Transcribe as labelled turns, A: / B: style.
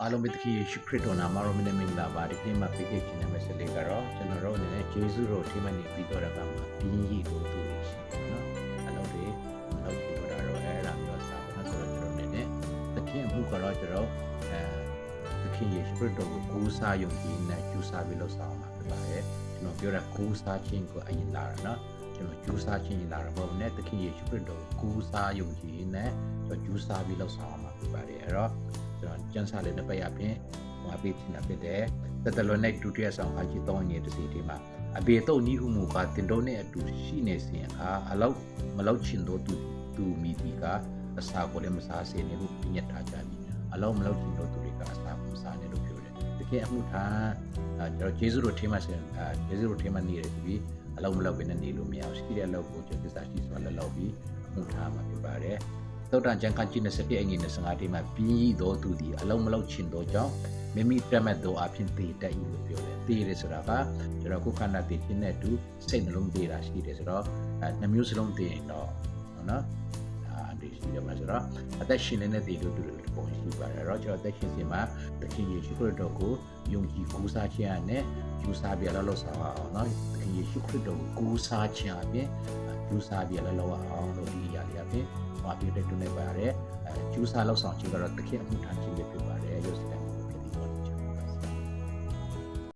A: အားလုံးပဲတခင်ယေရှုခရစ်တော်နာမတော်နဲ့မင်္ဂလာပါဒီနေ့မှာပေးခဲ့ခြင်းနဲ့မဆက်လေးကတော့ကျွန်တော်တို့အနေနဲ့ယေရှုတော်ထိမှနေပြီးတော့တာကမှာပြင်းရည်တို့သူတွေရှိတယ်နော်အလုပ်တွေလုပ်ကြည့်တော့တော့အဲ့ဒါမျိုးစာပါဆိုတော့ကျွန်တော်အနေနဲ့တခင်အမှုကတော့ကျွန်တော်တခင်ယေရှုခရစ်တော်ကိုကိုးစားယုံကြည်နဲ့ကျူးစားပြီးလို့ဆောင်မှာဖြစ်ပါတယ်ကျွန်တော်ပြောတာကိုးစားခြင်းကိုအရင်လာတာနော်ကျွန်တော်ကျူးစားခြင်းလာတော့ဘုံနဲ့တခင်ယေရှုခရစ်တော်ကိုကိုးစားယုံကြည်နဲ့ကျွန်တော်ကျူးစားပြီးလို့ဆောင်မှာဖြစ်ပါတယ်အဲ့တော့ကျန်းစာလေးတစ်ပတ်ရဖြင့်ဟောပေးခြင်းဖြစ်တယ်တတလွန်နဲ့ဒုတိယဆောင်အခါကြီး3ငွေတစ်စီဒီမှာအဘေတော့ဤဟုမူကတင်တော့နဲ့အတူရှိနေစဉ်အခါအလောက်မလောက်ချင်တော့သူမိဒီကအစာကိုလည်းမစားစေနဲ့လို့ပြညတ်ထားကြပြီအလောက်မလောက်ချင်တော့သူတွေကအစာကိုမစားနဲ့လို့ပြောတယ်တကယ်အမှုထားကျွန်တော်ဂျေဇုတို့ထေးမှဆိုဂျေဇုတို့ထေးမှနေတယ်ဆိုပြီးအလောက်မလောက်ပဲနေလို့မရဘူးရှိတဲ့အလောက်ကိုကျွန်တော်သစ္စာရှိစွာလောက်ပြီးအမှုထားမှာဖြစ်ပါတယ်တောက်တန်ချန်ကန်ချင်းစတဲ့ငွေ25တိမှာပြီးတော့သူဒီအလုံးမလုံးချင်တော့ကြောင့်မိမိပြတ်မဲ့တော့အဖြစ်တည်တတ်လို့ပြောတယ်တည်ရဆိုတာကကျွန်တော်ကိုခန္ဓာတည်ခြင်းနဲ့အတူစိတ်နှလုံးတည်တာရှိတယ်ဆိုတော့နှမျိုးစလုံးတည်ရင်တော့နော်ဒီရှိရမှာဆိုတော့အသက်ရှင်နေတဲ့တည်လို့တူတယ်ပုံရှိပါတယ်တော့ကျွန်တော်အသက်ရှင်စီမှာသခင်ယေရှုခရစ်တော်ကိုယုံကြည်ကိုးစားခြင်းနဲ့ယူစားပြလို့ဆောင်အောင်နော်သခင်ယေရှုခရစ်တော်ကိုကိုးစားခြင်းအပြင်ယူစားပြလို့အောင်လို့ဒီအရာတွေအပြင်ဘာဖြစ်တဲ့တူနေပါရဲကျူးစားလောက်ဆောင်ခြင်းကတော့တခင်အမှုထမ်းခြင်းဖြစ်ပါတယ်ရုပ်စကန်